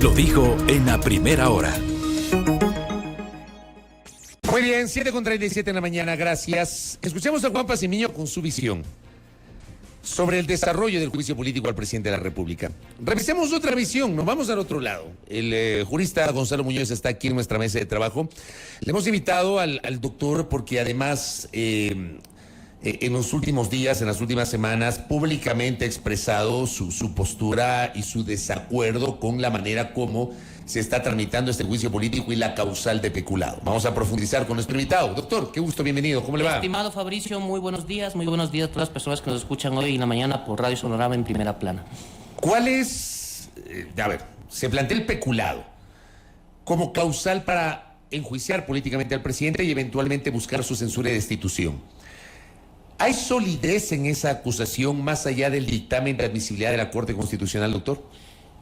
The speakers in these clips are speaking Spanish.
lo dijo en la primera hora. Muy bien, 7:37 de la mañana, gracias. Escuchemos a Juan Pacimiño con su visión sobre el desarrollo del juicio político al presidente de la República. Revisemos otra visión, nos vamos al otro lado. El jurista Gonzalo Muñoz está aquí en nuestra mesa de trabajo. Le hemos invitado al doctor porque además en los últimos días, en las últimas semanas, públicamente ha expresado su postura y su desacuerdo con la manera como se está tramitando este juicio político y la causal de peculado. Vamos a profundizar con nuestro invitado. Doctor, qué gusto, bienvenido. ¿Cómo le va? Estimado Fabricio, muy buenos días a todas las personas que nos escuchan hoy en la mañana por Radio Sonorama en Primera Plana. ¿Cuál es, se plantea el peculado como causal para enjuiciar políticamente al presidente y eventualmente buscar su censura y destitución? ¿Hay solidez en esa acusación más allá del dictamen de admisibilidad de la Corte Constitucional, doctor?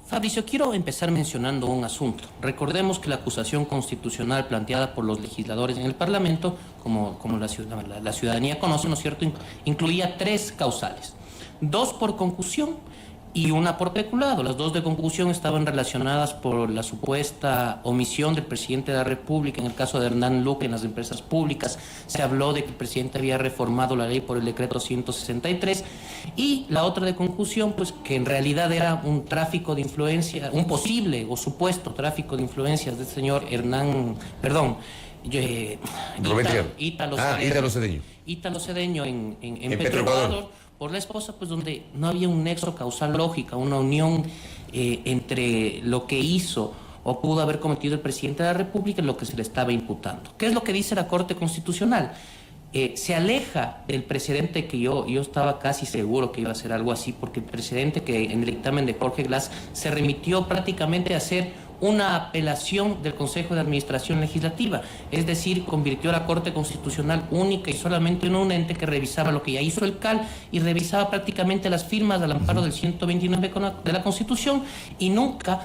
Fabricio, quiero empezar mencionando un asunto. Recordemos que la acusación constitucional planteada por los legisladores en el Parlamento, como la ciudadanía conoce, ¿no es cierto?, incluía 3 causales. 2 por concusión y 1 por peculado. Las 2 de concusión estaban relacionadas por la supuesta omisión del presidente de la República. En el caso de Hernán Luque en las empresas públicas se habló de que el presidente había reformado la ley por el decreto 163, y la otra de concusión, pues que en realidad era un tráfico de influencia, un posible o supuesto tráfico de influencias del señor Ítalo Cedeño en Petroecuador, por la esposa, pues donde no había un nexo causal lógica, una unión entre lo que hizo o pudo haber cometido el presidente de la República y lo que se le estaba imputando. ¿Qué es lo que dice la Corte Constitucional? Se aleja del precedente que yo estaba casi seguro que iba a ser algo así, porque el precedente que en el dictamen de Jorge Glass se remitió prácticamente a hacer una apelación del Consejo de Administración Legislativa, es decir, convirtió a la Corte Constitucional única y solamente en un ente que revisaba lo que ya hizo el CAL y revisaba prácticamente las firmas al amparo del 129 de la Constitución, y nunca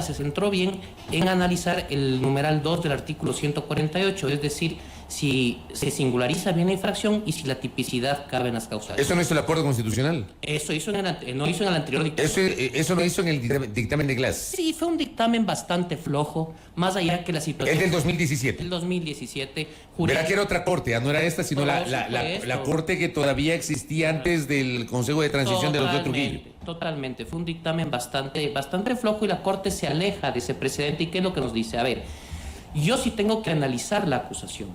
se centró bien en analizar el numeral 2 del artículo 148, es decir, si se singulariza bien la infracción y si la tipicidad cabe en las causales. ¿Eso no hizo la Corte Constitucional? Eso no hizo en el anterior dictamen. ¿Eso no hizo en el dictamen de Glass? Sí, fue un dictamen bastante flojo, más allá que la situación... ¿El del 2017? El 2017. Verá que era otra corte, no era esta, sino la corte que todavía existía antes del Consejo de Transición de los de Trujillo. Totalmente, fue un dictamen bastante flojo y la Corte se aleja de ese precedente. ¿Y qué es lo que nos dice? A ver, yo sí tengo que analizar la acusación.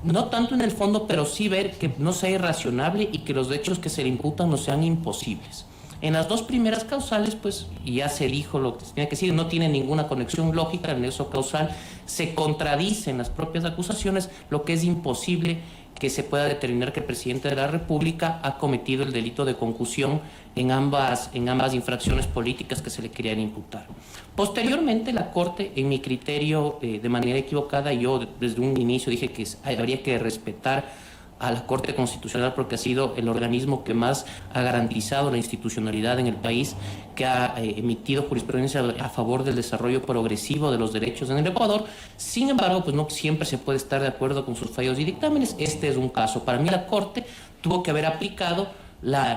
No tanto en el fondo, pero sí ver que no sea irracionable y que los hechos que se le imputan no sean imposibles. En las 2 primeras causales, pues, y ya se dijo lo que se tenía que decir, no tiene ninguna conexión lógica, el nexo causal se contradice en las propias acusaciones, lo que es imposible que se pueda determinar que el presidente de la República ha cometido el delito de concusión en ambas infracciones políticas que se le querían imputar. Posteriormente, la Corte, en mi criterio, de manera equivocada, yo desde un inicio dije que habría que respetar a la Corte Constitucional porque ha sido el organismo que más ha garantizado la institucionalidad en el país, que ha emitido jurisprudencia a favor del desarrollo progresivo de los derechos en el Ecuador. Sin embargo, pues no siempre se puede estar de acuerdo con sus fallos y dictámenes. Este es un caso. Para mí la Corte tuvo que haber aplicado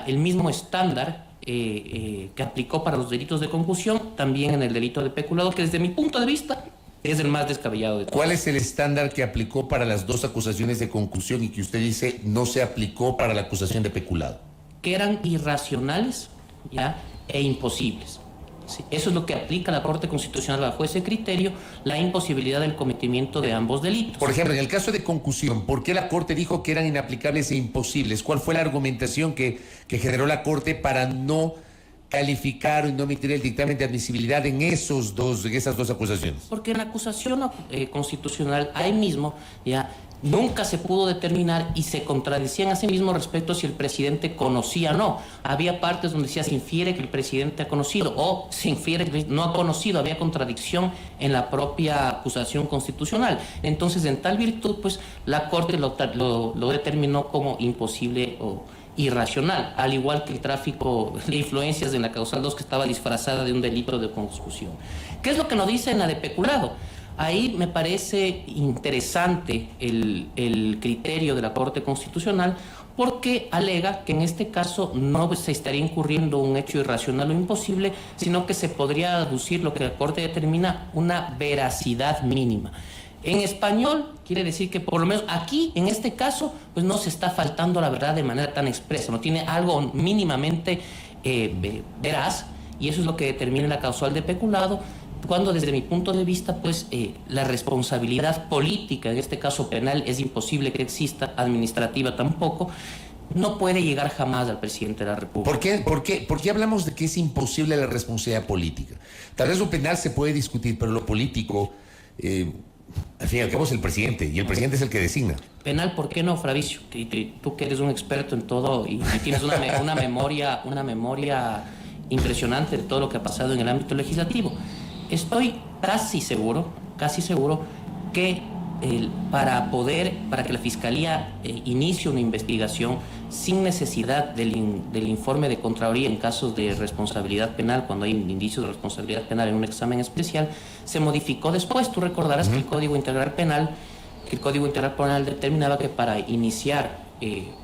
el mismo estándar que aplicó para los delitos de concusión, también en el delito de peculado, que desde mi punto de vista es el más descabellado de todos. ¿Cuál es el estándar que aplicó para las 2 acusaciones de concusión y que usted dice no se aplicó para la acusación de peculado? Que eran irracionales, ¿ya?, e imposibles. Sí, eso es lo que aplica la Corte Constitucional bajo ese criterio, la imposibilidad del cometimiento de ambos delitos. Por ejemplo, en el caso de concusión, ¿por qué la Corte dijo que eran inaplicables e imposibles? ¿Cuál fue la argumentación que generó la Corte para no calificar y no emitir el dictamen de admisibilidad en esas dos acusaciones? Porque en la acusación constitucional ahí mismo ya nunca se pudo determinar y se contradecían a sí mismo respecto si el presidente conocía o no. Había partes donde decía se infiere que el presidente ha conocido o se infiere que no ha conocido. Había contradicción en la propia acusación constitucional. Entonces, en tal virtud, pues la Corte lo determinó como imposible o irracional, al igual que el tráfico de influencias en la causal 2, que estaba disfrazada de un delito de concusión. ¿Qué es lo que nos dice en la de peculado? Ahí me parece interesante el criterio de la Corte Constitucional, porque alega que en este caso no se estaría incurriendo un hecho irracional o imposible, sino que se podría aducir lo que la Corte determina una veracidad mínima. En español quiere decir que por lo menos aquí, en este caso, pues no se está faltando la verdad de manera tan expresa, no tiene algo mínimamente veraz, y eso es lo que determina la causal de peculado, cuando desde mi punto de vista, pues la responsabilidad política, en este caso penal, es imposible que exista, administrativa tampoco, no puede llegar jamás al presidente de la República. ¿Por qué hablamos de que es imposible la responsabilidad política? Tal vez lo penal se puede discutir, pero lo político, al fin y al cabo es el presidente, y el presidente es el que designa. Penal, ¿por qué no, Fravicio? Tú que eres un experto en todo y tienes una memoria impresionante de todo lo que ha pasado en el ámbito legislativo. Estoy casi seguro que para que la Fiscalía inicie una investigación sin necesidad del informe de Contraloría en casos de responsabilidad penal, cuando hay indicios de responsabilidad penal en un examen especial, se modificó después. Tú recordarás que el Código Integral Penal determinaba que para iniciar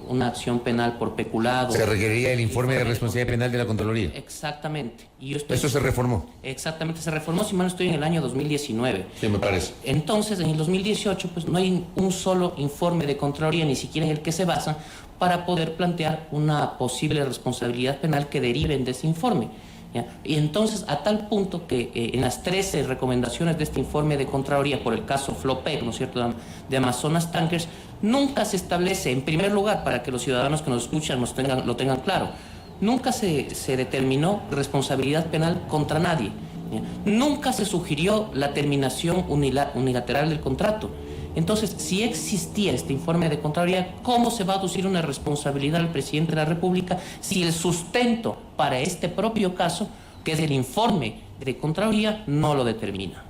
una acción penal por peculado... Se requería el informe de responsabilidad penal de la Contraloría. Exactamente. Eso se reformó. Exactamente, se reformó, si mal no estoy, en el año 2019. Sí, me parece. Entonces, en el 2018, pues no hay un solo informe de Contraloría, ni siquiera en el que se basan, para poder plantear una posible responsabilidad penal que deriven de ese informe. ¿Ya? Y entonces, a tal punto que en las 13 recomendaciones de este informe de Contraloría por el caso Flopec, ¿no es cierto?, de Amazonas Tankers, nunca se establece, en primer lugar, para que los ciudadanos que nos escuchan lo tengan claro, nunca se determinó responsabilidad penal contra nadie. ¿Ya? Nunca se sugirió la terminación unilateral del contrato. Entonces, si existía este informe de Contraloría, ¿cómo se va a aducir una responsabilidad al presidente de la República si el sustento para este propio caso, que es el informe de Contraloría, no lo determina?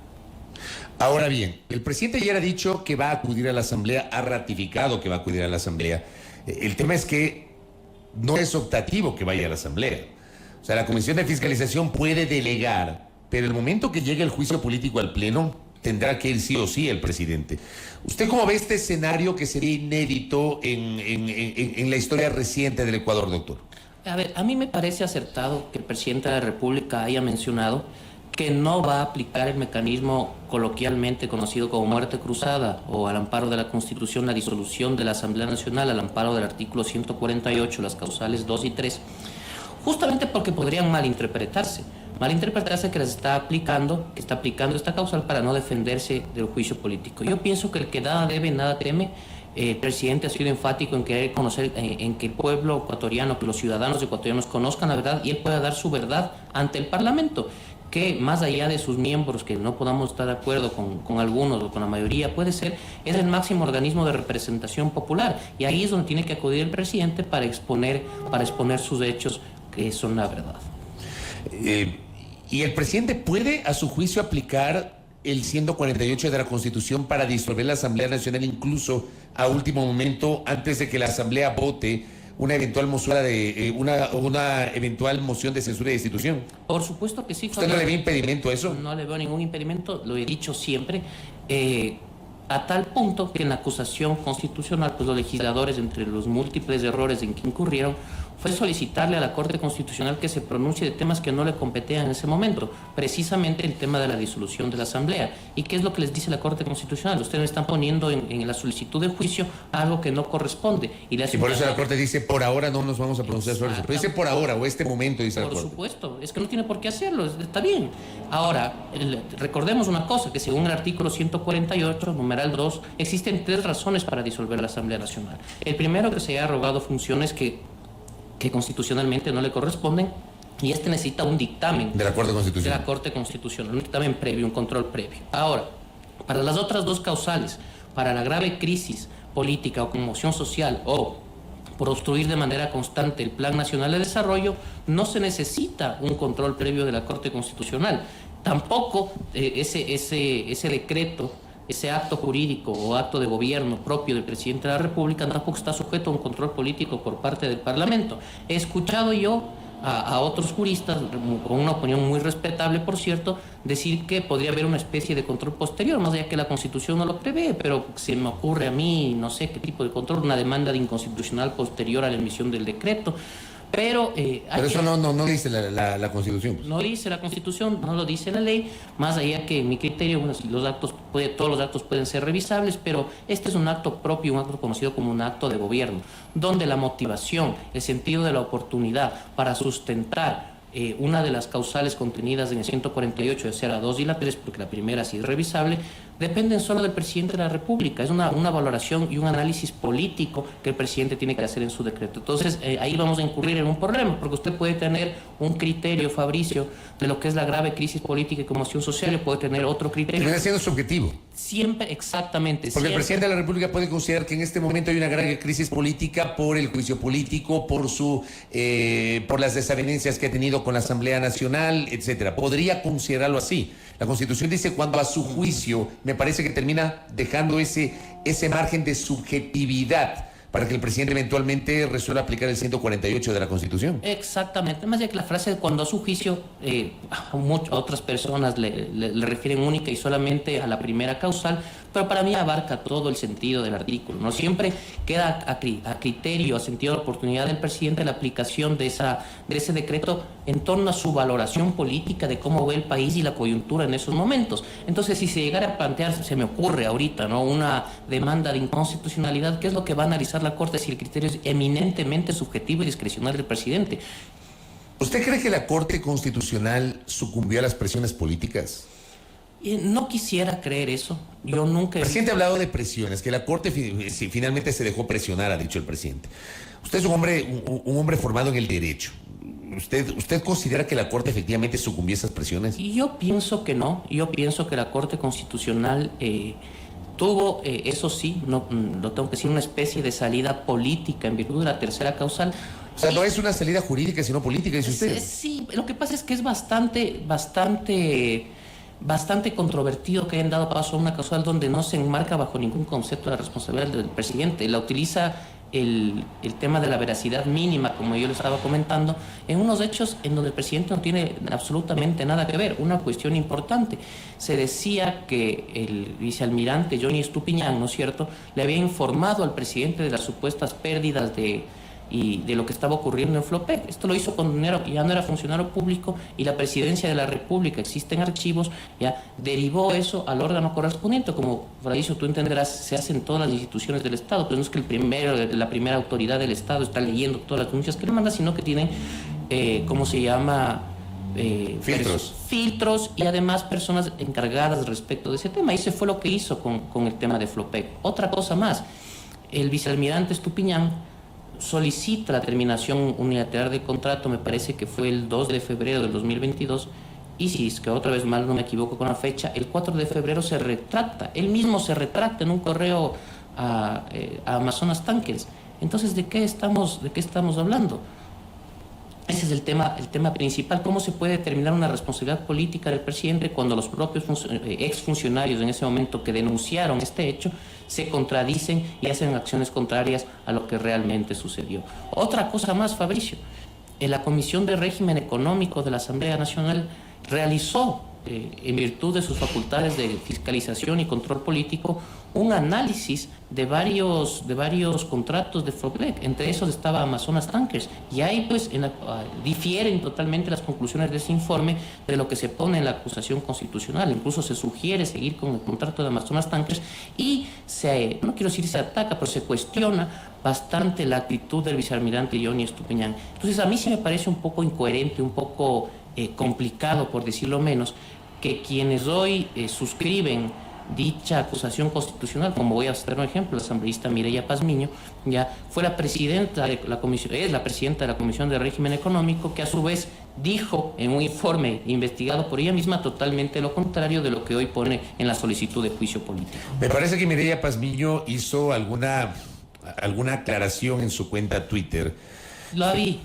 Ahora bien, el presidente ayer ha dicho que va a acudir a la Asamblea, ha ratificado que va a acudir a la Asamblea. El tema es que no es optativo que vaya a la Asamblea. O sea, la Comisión de Fiscalización puede delegar, pero el momento que llegue el juicio político al Pleno, tendrá que ir sí o sí el presidente. ¿Usted cómo ve este escenario que sería inédito en la historia reciente del Ecuador, doctor? A ver, a mí me parece acertado que el presidente de la República haya mencionado que no va a aplicar el mecanismo coloquialmente conocido como muerte cruzada o al amparo de la Constitución, la disolución de la Asamblea Nacional, al amparo del artículo 148, las causales 2 y 3, justamente porque podrían malinterpretarse que las está aplicando, que está aplicando esta causal para no defenderse del juicio político. Yo pienso que el que nada debe, nada teme. El presidente ha sido enfático en querer conocer, en que el pueblo ecuatoriano, que los ciudadanos ecuatorianos conozcan la verdad y él pueda dar su verdad ante el Parlamento, que más allá de sus miembros, que no podamos estar de acuerdo con algunos o con la mayoría, puede ser, es el máximo organismo de representación popular, y ahí es donde tiene que acudir el presidente para exponer sus hechos, que son la verdad. ¿Y el presidente puede, a su juicio, aplicar el 148 de la Constitución para disolver la Asamblea Nacional incluso a último momento, antes de que la Asamblea vote una eventual moción de censura y destitución? Por supuesto que sí. ¿Usted no le ve impedimento a eso? No le veo ningún impedimento, lo he dicho siempre, a tal punto que en la acusación constitucional, pues los legisladores, entre los múltiples errores en que incurrieron, fue solicitarle a la Corte Constitucional que se pronuncie de temas que no le competían en ese momento, precisamente el tema de la disolución de la Asamblea. ¿Y qué es lo que les dice la Corte Constitucional? Ustedes me están poniendo en la solicitud de juicio algo que no corresponde. Y por eso la Corte dice, por ahora no nos vamos a pronunciar sobre eso. Pero dice por ahora, o este momento, dice la Corte. Por supuesto, es que no tiene por qué hacerlo, está bien. Ahora, recordemos una cosa, que según el artículo 148, numeral 2, existen 3 razones para disolver la Asamblea Nacional. El primero, que se haya arrogado funciones que constitucionalmente no le corresponden, y necesita un dictamen de la Corte Constitucional. De la Corte Constitucional, un dictamen previo, un control previo. Ahora, para las otras 2 causales, para la grave crisis política o conmoción social, o por obstruir de manera constante el Plan Nacional de Desarrollo, no se necesita un control previo de la Corte Constitucional. Tampoco ese decreto, ese acto jurídico o acto de gobierno propio del presidente de la República tampoco está sujeto a un control político por parte del Parlamento. He escuchado yo a otros juristas, con una opinión muy respetable, por cierto, decir que podría haber una especie de control posterior, más allá que la Constitución no lo prevé, pero se me ocurre a mí, no sé qué tipo de control, una demanda de inconstitucional posterior a la emisión del decreto. Pero eso no dice la Constitución. Pues. No dice la Constitución, no lo dice la ley, más allá que en mi criterio, bueno, si todos los actos pueden ser revisables, pero este es un acto propio, un acto conocido como un acto de gobierno, donde la motivación, el sentido de la oportunidad para sustentar una de las causales contenidas en el 148, ya sea la 2 y la 3, porque la primera sí es revisable, dependen solo del presidente de la República. Es una valoración y un análisis político que el presidente tiene que hacer en su decreto. Entonces, ahí vamos a incurrir en un problema, porque usted puede tener un criterio, Fabricio, de lo que es la grave crisis política y conmoción social, y puede tener otro criterio. Viene siendo subjetivo. Siempre, exactamente. Porque siempre. el presidente de la República puede considerar que en este momento hay una grave crisis política por el juicio político, por las desavenencias que ha tenido con la Asamblea Nacional, etcétera. Podría considerarlo así. La Constitución dice cuando a su juicio, me parece que termina dejando ese margen de subjetividad para que el presidente eventualmente resuelva aplicar el 148 de la Constitución. Exactamente, más allá que la frase cuando a su juicio a otras personas le refieren única y solamente a la primera causal, pero para mí abarca todo el sentido del artículo, ¿no? Siempre queda a criterio, a sentido de oportunidad del presidente la aplicación de ese decreto en torno a su valoración política de cómo ve el país y la coyuntura en esos momentos. Entonces, si se llegara a plantear, se me ocurre ahorita, ¿no?, una demanda de inconstitucionalidad, ¿qué es lo que va a analizar la Corte si el criterio es eminentemente subjetivo y discrecional del presidente? ¿Usted cree que la Corte Constitucional sucumbió a las presiones políticas? No quisiera creer eso. Yo nunca... El presidente ha hablado de presiones, que la Corte finalmente se dejó presionar, ha dicho el presidente. Usted es un hombre formado en el derecho. ¿Usted considera que la Corte efectivamente sucumbió a esas presiones? Yo pienso que no. Yo pienso que la Corte Constitucional tuvo, eso sí, no, lo tengo que decir, una especie de salida política en virtud de la tercera causal. O sea, no es una salida jurídica, sino política, dice usted. Sí, lo que pasa es que es bastante controvertido que hayan dado paso a una causal donde no se enmarca bajo ningún concepto de la responsabilidad del presidente. La utiliza el tema de la veracidad mínima, como yo le estaba comentando, en unos hechos en donde el presidente no tiene absolutamente nada que ver. Una cuestión importante, se decía que el vicealmirante Johnny Estupiñán, ¿no es cierto?, le había informado al presidente de las supuestas pérdidas de lo que estaba ocurriendo en Flopec. Esto lo hizo cuando ya no era funcionario público y la presidencia de la República, existen archivos, ya derivó eso al órgano correspondiente. Como, Fabricio, tú entenderás, se hace en todas las instituciones del Estado, pero no es que la primera autoridad del Estado está leyendo todas las denuncias que le manda, sino que tienen, ¿cómo se llama?, filtros y además personas encargadas respecto de ese tema. Y ese fue lo que hizo con el tema de Flopec. Otra cosa más, el vicealmirante Estupiñán solicita la terminación unilateral del contrato, me parece que fue el 2 de febrero del 2022, y si es que otra vez mal no me equivoco con la fecha, el 4 de febrero se retracta, él mismo se retracta en un correo a Amazonas Tankers. Entonces, ¿de qué estamos hablando? Ese es el tema principal. ¿Cómo se puede determinar una responsabilidad política del presidente cuando los propios exfuncionarios en ese momento que denunciaron este hecho se contradicen y hacen acciones contrarias a lo que realmente sucedió? Otra cosa más, Fabricio. La Comisión de Régimen Económico de la Asamblea Nacional realizó, en virtud de sus facultades de fiscalización y control político, un análisis de varios contratos de Flopec. Entre esos estaba Amazonas Tankers, y ahí pues difieren totalmente las conclusiones de ese informe de lo que se pone en la acusación constitucional. Incluso se sugiere seguir con el contrato de Amazonas Tankers y no quiero decir se ataca, pero se cuestiona bastante la actitud del vicealmirante Johnny Estupiñán. Entonces, a mí sí me parece un poco incoherente, un poco complicado, por decirlo menos, que quienes hoy suscriben dicha acusación constitucional, como voy a hacer un ejemplo, la asambleísta Mireya Pazmiño, ya fue la presidenta de la comisión, es la presidenta de la Comisión de Régimen Económico, que a su vez dijo en un informe investigado por ella misma totalmente lo contrario de lo que hoy pone en la solicitud de juicio político. Me parece que Mireya Pazmiño hizo alguna aclaración en su cuenta Twitter. La vi.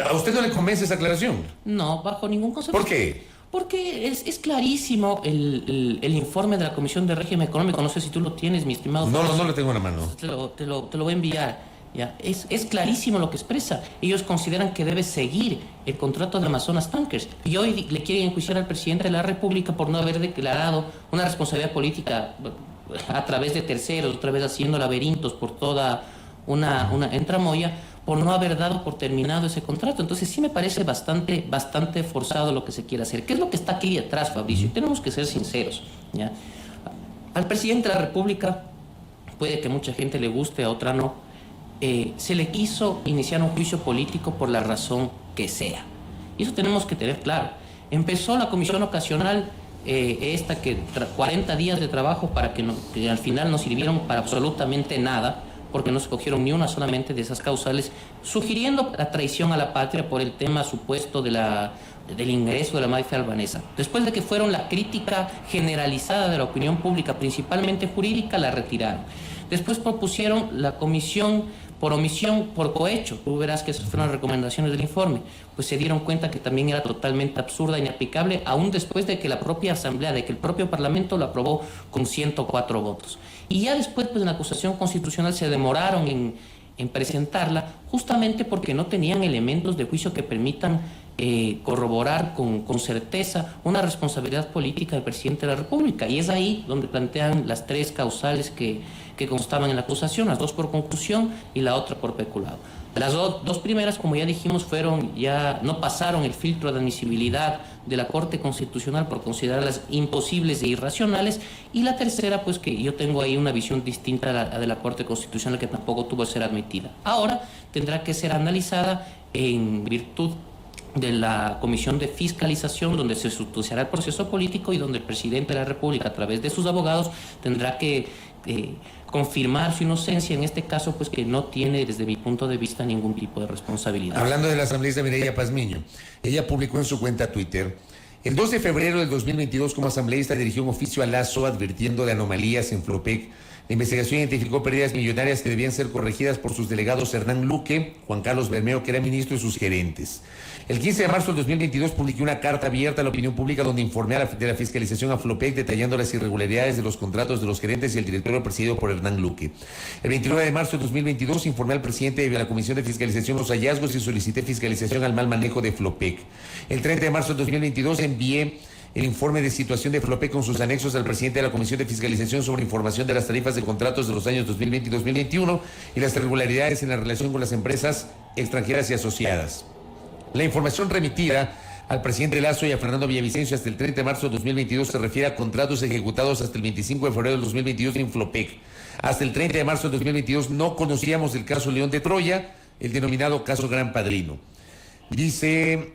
¿A usted no le convence esa aclaración? No, bajo ningún concepto. ¿Por qué? Porque es clarísimo el informe de la Comisión de Régimen Económico. No sé si tú lo tienes, mi estimado. No lo tengo en la mano. Te lo voy a enviar. ¿ya? Es clarísimo lo que expresa. Ellos consideran que debe seguir el contrato de Amazonas Tankers. Y hoy le quieren enjuiciar al presidente de la República por no haber declarado una responsabilidad política a través de terceros, otra vez haciendo laberintos por toda una entramoya, por no haber dado por terminado ese contrato. Entonces sí me parece bastante forzado lo que se quiere hacer. ¿Qué es lo que está aquí detrás, Fabricio? Tenemos que ser sinceros, ¿ya? Al presidente de la República, puede que mucha gente le guste, a otra no, se le quiso iniciar un juicio político por la razón que sea. Y eso tenemos que tener claro. Empezó la comisión ocasional, esta que 40 días de trabajo para que al final no sirvieron para absolutamente nada, porque no se cogieron ni una solamente de esas causales, sugiriendo la traición a la patria por el tema supuesto del ingreso de la mafia albanesa. Después de que fueron la crítica generalizada de la opinión pública, principalmente jurídica, la retiraron. Después propusieron la comisión por omisión, por cohecho. Tú verás que esas fueron las recomendaciones del informe. Pues se dieron cuenta que también era totalmente absurda e inaplicable, aún después de que la propia Asamblea, de que el propio Parlamento lo aprobó con 104 votos. Y ya después, pues en la acusación constitucional se demoraron en presentarla, justamente porque no tenían elementos de juicio que permitan corroborar con certeza una responsabilidad política del presidente de la República. Y es ahí donde plantean las 3 causales que constaban en la acusación, las 2 por conclusión y la otra por peculado. Las dos primeras, como ya dijimos, no pasaron el filtro de admisibilidad de la Corte Constitucional por considerarlas imposibles e irracionales, y la tercera, pues que yo tengo ahí una visión distinta a la de la Corte Constitucional, que tampoco tuvo que ser admitida. Ahora tendrá que ser analizada en virtud de la Comisión de Fiscalización, donde se estudiará el proceso político y donde el presidente de la República, a través de sus abogados, tendrá que confirmar su inocencia, en este caso, pues que no tiene, desde mi punto de vista, ningún tipo de responsabilidad. Hablando de la asambleísta Mireya Pazmiño, ella publicó en su cuenta Twitter: el 2 de febrero del 2022, como asambleísta, dirigió un oficio a Lasso advirtiendo de anomalías en Flopec. La investigación identificó pérdidas millonarias que debían ser corregidas por sus delegados Hernán Luque, Juan Carlos Bermeo, que era ministro, y sus gerentes. El 15 de marzo del 2022 publiqué una carta abierta a la opinión pública donde informé de la fiscalización a Flopec, detallando las irregularidades de los contratos de los gerentes y el directorio presidido por Hernán Luque. El 29 de marzo del 2022 informé al presidente de la Comisión de Fiscalización los hallazgos y solicité fiscalización al mal manejo de Flopec. El 30 de marzo del 2022 envié el informe de situación de Flopec con sus anexos al presidente de la Comisión de Fiscalización sobre información de las tarifas de contratos de los años 2020 y 2021 y las irregularidades en la relación con las empresas extranjeras y asociadas. La información remitida al presidente Lasso y a Fernando Villavicencio hasta el 30 de marzo de 2022 se refiere a contratos ejecutados hasta el 25 de febrero de 2022 en Flopec. Hasta el 30 de marzo de 2022 no conocíamos el caso León de Troya, el denominado caso Gran Padrino. Dice...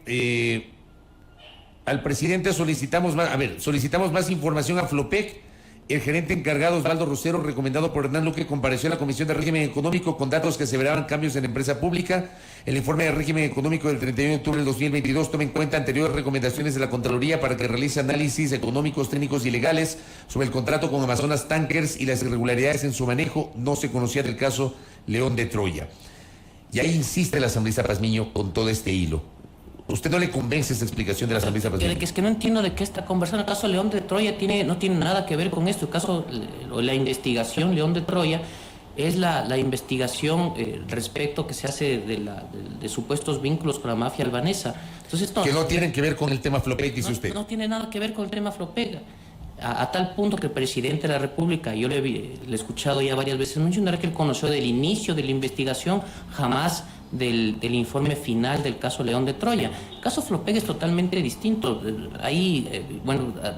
al presidente solicitamos más información a Flopec. El gerente encargado, Osvaldo Rosero, recomendado por Hernán Luque, compareció a la Comisión de Régimen Económico con datos que aseveraban cambios en la empresa pública. El informe de régimen económico del 31 de octubre del 2022 toma en cuenta anteriores recomendaciones de la Contraloría para que realice análisis económicos, técnicos y legales sobre el contrato con Amazonas Tankers y las irregularidades en su manejo. No se conocía del caso León de Troya. Y ahí insiste la asambleísta Pazmiño con todo este hilo. ¿Usted no le convence esa explicación de la asambleísta Pazmiño? Es que no entiendo de qué está conversando. El caso León de Troya no tiene nada que ver con esto. El caso, la investigación León de Troya es la investigación respecto que se hace de supuestos vínculos con la mafia albanesa. Entonces, esto, que no tienen que ver con el tema Flopec, dice usted. No tiene nada que ver con el tema Flopec. A tal punto que el presidente de la República, yo le he escuchado ya varias veces mencionar que él conoció del inicio de la investigación, jamás del informe final del caso León de Troya. El caso Flopec es totalmente distinto. Ahí,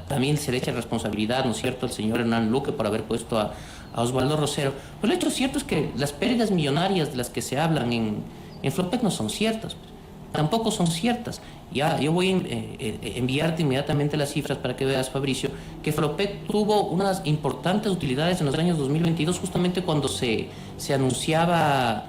también se le echa responsabilidad, ¿no es cierto?, al señor Hernán Luque por haber puesto a Osvaldo Rosero. Pero el hecho cierto es que las pérdidas millonarias de las que se hablan en Flopec no son ciertas. Tampoco son ciertas. Ya, yo voy a enviarte inmediatamente las cifras para que veas, Fabricio, que Flopec tuvo unas importantes utilidades en los años 2022, justamente cuando se anunciaban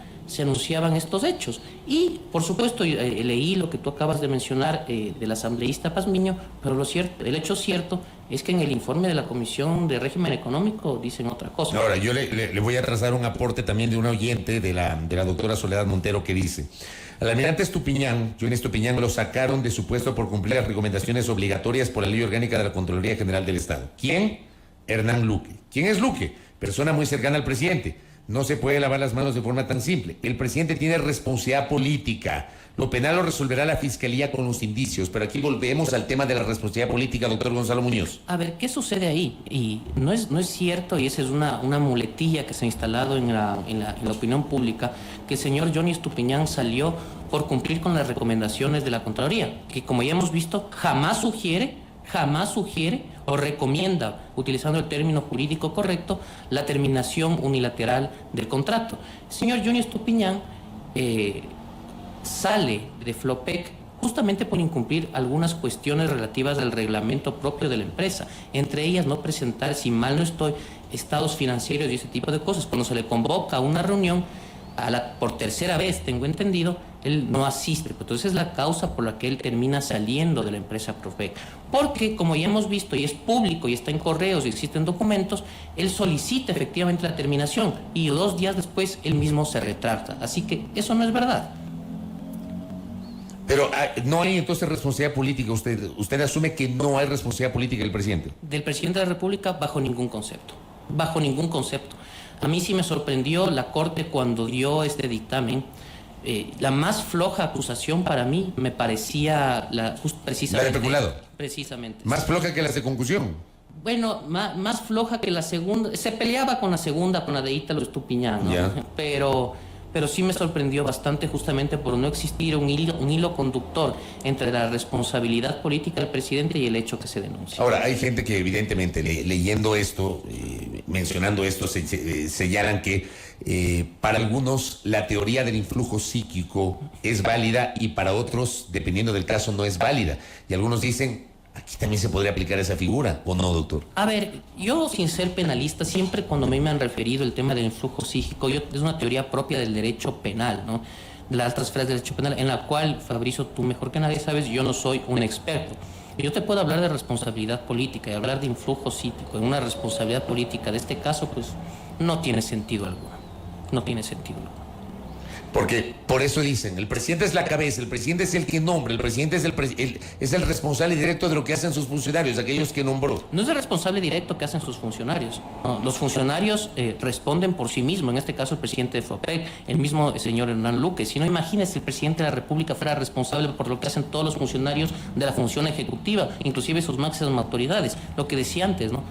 estos hechos. Y, por supuesto, leí lo que tú acabas de mencionar del asambleísta Pazmiño, pero el hecho cierto es que en el informe de la Comisión de Régimen Económico dicen otra cosa. Ahora, yo le voy a trazar un aporte también de una oyente de la doctora Soledad Montero, que dice: al almirante Estupiñán, John Estupiñán, lo sacaron de su puesto por cumplir las recomendaciones obligatorias por la Ley Orgánica de la Contraloría General del Estado. ¿Quién? Hernán Luque. ¿Quién es Luque? Persona muy cercana al presidente. no se puede lavar las manos de forma tan simple. El presidente tiene responsabilidad política. Lo penal lo resolverá la fiscalía con los indicios, pero aquí volvemos al tema de la responsabilidad política, doctor Gonzalo Muñoz. A ver, ¿qué sucede ahí? Y no es cierto, y esa es una muletilla que se ha instalado en la opinión pública, que el señor Johnny Estupiñán salió por cumplir con las recomendaciones de la Contraloría, que como ya hemos visto, jamás sugiere o recomienda, utilizando el término jurídico correcto, la terminación unilateral del contrato. El señor Johnny Estupiñán sale de Flopec justamente por incumplir algunas cuestiones relativas al reglamento propio de la empresa, entre ellas no presentar, si mal no estoy, estados financieros y ese tipo de cosas. Cuando se le convoca a una reunión, por tercera vez, tengo entendido, él no asiste. Entonces es la causa por la que él termina saliendo de la empresa Flopec. Porque, como ya hemos visto, y es público, y está en correos, y existen documentos, él solicita efectivamente la terminación, y 2 días después él mismo se retracta. Así que eso no es verdad. Pero no hay entonces responsabilidad política. Usted asume que no hay responsabilidad política del presidente. Del presidente de la República, bajo ningún concepto. Bajo ningún concepto. A mí sí me sorprendió la Corte cuando dio este dictamen. La más floja acusación para mí me parecía precisamente... ¿La de peculado? Precisamente. ¿Más floja que las de concusión? Bueno, más floja que la segunda. Se peleaba con la segunda, con la de Ítalo Estupiñán, ¿no? Ya. Pero sí me sorprendió bastante justamente por no existir un hilo conductor entre la responsabilidad política del presidente y el hecho que se denuncia. Ahora, hay gente que evidentemente leyendo esto, mencionando esto, señalan que para algunos la teoría del influjo psíquico es válida y para otros, dependiendo del caso, no es válida. Y algunos dicen, aquí también se podría aplicar esa figura, ¿o no, doctor? A ver, yo sin ser penalista, siempre cuando me han referido el tema del influjo psíquico, es una teoría propia del derecho penal, ¿no? De las altas esferas del derecho penal, en la cual, Fabrizio, tú mejor que nadie sabes, yo no soy un experto. Yo te puedo hablar de responsabilidad política y hablar de influjo psíquico en una responsabilidad política de este caso, pues no tiene sentido alguno. No tiene sentido alguno. Porque por eso dicen, el presidente es la cabeza, el presidente es el que nombra, el presidente es el responsable directo de lo que hacen sus funcionarios, aquellos que nombró. No es el responsable directo que hacen sus funcionarios. No, los funcionarios responden por sí mismos, en este caso el presidente de FOPEC, el mismo señor Hernán Luque. Si no, imagínese si el presidente de la República fuera responsable por lo que hacen todos los funcionarios de la función ejecutiva, inclusive sus máximas autoridades. Lo que decía antes, ¿no?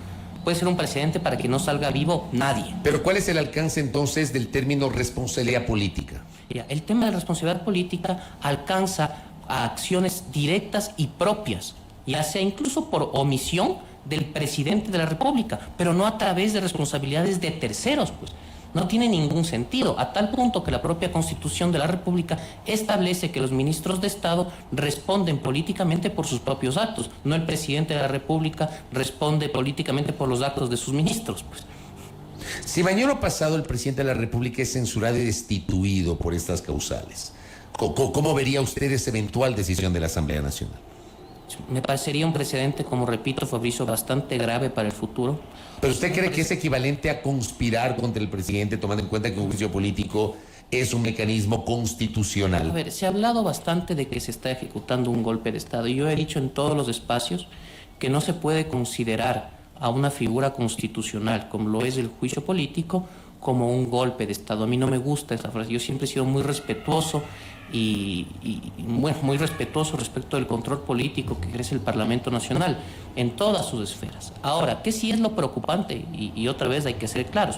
Puede ser un precedente para que no salga vivo nadie. Pero ¿cuál es el alcance entonces del término responsabilidad política? Mira, el tema de la responsabilidad política alcanza a acciones directas y propias, ya sea incluso por omisión del presidente de la República, pero no a través de responsabilidades de terceros, pues. No tiene ningún sentido, a tal punto que la propia Constitución de la República establece que los ministros de Estado responden políticamente por sus propios actos, no el presidente de la República responde políticamente por los actos de sus ministros, pues. Si mañana pasado el presidente de la República es censurado y destituido por estas causales, ¿cómo vería usted esa eventual decisión de la Asamblea Nacional? Me parecería un precedente, como repito, Fabrizio, bastante grave para el futuro. ¿Pero usted cree que es equivalente a conspirar contra el presidente, tomando en cuenta que un juicio político es un mecanismo constitucional? A ver, se ha hablado bastante de que se está ejecutando un golpe de Estado. Y yo he dicho en todos los espacios que no se puede considerar a una figura constitucional, como lo es el juicio político, como un golpe de Estado. A mí no me gusta esa frase. Yo siempre he sido muy respetuoso muy respetuoso respecto del control político que ejerce el Parlamento Nacional en todas sus esferas. Ahora, ¿qué sí es lo preocupante? Y otra vez hay que ser claros.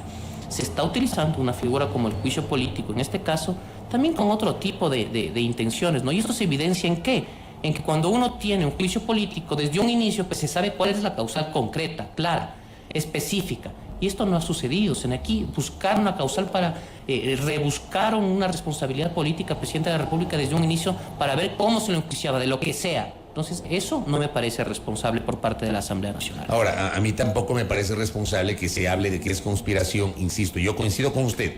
Se está utilizando una figura como el juicio político, en este caso, también con otro tipo de intenciones, ¿no? Y esto se evidencia ¿en qué? En que cuando uno tiene un juicio político, desde un inicio, pues se sabe cuál es la causal concreta, clara, específica. Y esto no ha sucedido. Aquí buscaron una causal para rebuscaron una responsabilidad política al presidente de la República desde un inicio para ver cómo se lo enjuiciaba, de lo que sea. Entonces, eso no me parece responsable por parte de la Asamblea Nacional. Ahora, a mí tampoco me parece responsable que se hable de que es conspiración. Insisto, yo coincido con usted.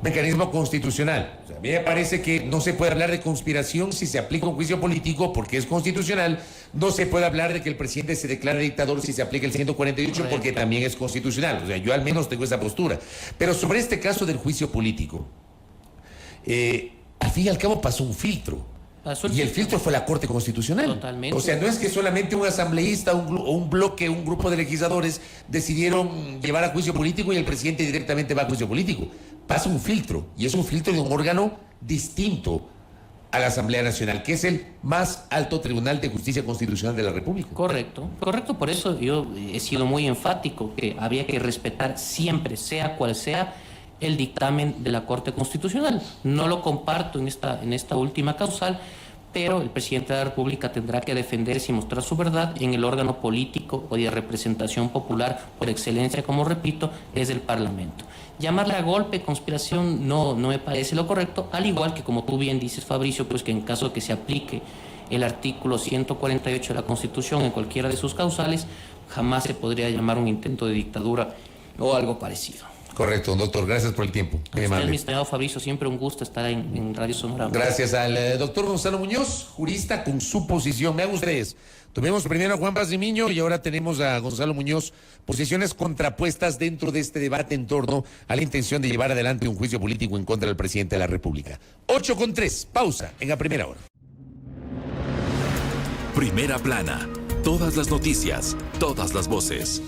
Mecanismo constitucional. O sea, a mí me parece que no se puede hablar de conspiración si se aplica un juicio político porque es constitucional. No se puede hablar de que el presidente se declare dictador si se aplica el 148 porque también es constitucional. O sea, yo al menos tengo esa postura. Pero sobre este caso del juicio político, al fin y al cabo pasó un filtro. Y el filtro fue la Corte Constitucional. Totalmente. O sea, no es que solamente un asambleísta, un bloque, un grupo de legisladores decidieron llevar a juicio político y el presidente directamente va a juicio político. pasa un filtro, y es un filtro de un órgano distinto a la Asamblea Nacional, que es el más alto Tribunal de Justicia Constitucional de la República. Correcto, correcto. Por eso yo he sido muy enfático que había que respetar siempre, sea cual sea, el dictamen de la Corte Constitucional. No lo comparto en esta última causal, pero el presidente de la República tendrá que defenderse y mostrar su verdad en el órgano político o de representación popular por excelencia, como repito, es el Parlamento. Llamarle a golpe, conspiración, no me parece lo correcto, al igual que, como tú bien dices, Fabricio, pues que en caso de que se aplique el artículo 148 de la Constitución en cualquiera de sus causales, jamás se podría llamar un intento de dictadura o algo parecido. Correcto, doctor. Gracias por el tiempo. Muy amable. Mi estimado Fabricio, siempre un gusto estar en Radio Sonora. Gracias al doctor Gonzalo Muñoz, jurista con su posición. Vean ustedes, tuvimos primero a Juan Pazmiño y ahora tenemos a Gonzalo Muñoz, posiciones contrapuestas dentro de este debate en torno a la intención de llevar adelante un juicio político en contra del presidente de la República. 8:03, pausa en la primera hora. Primera plana, todas las noticias, todas las voces.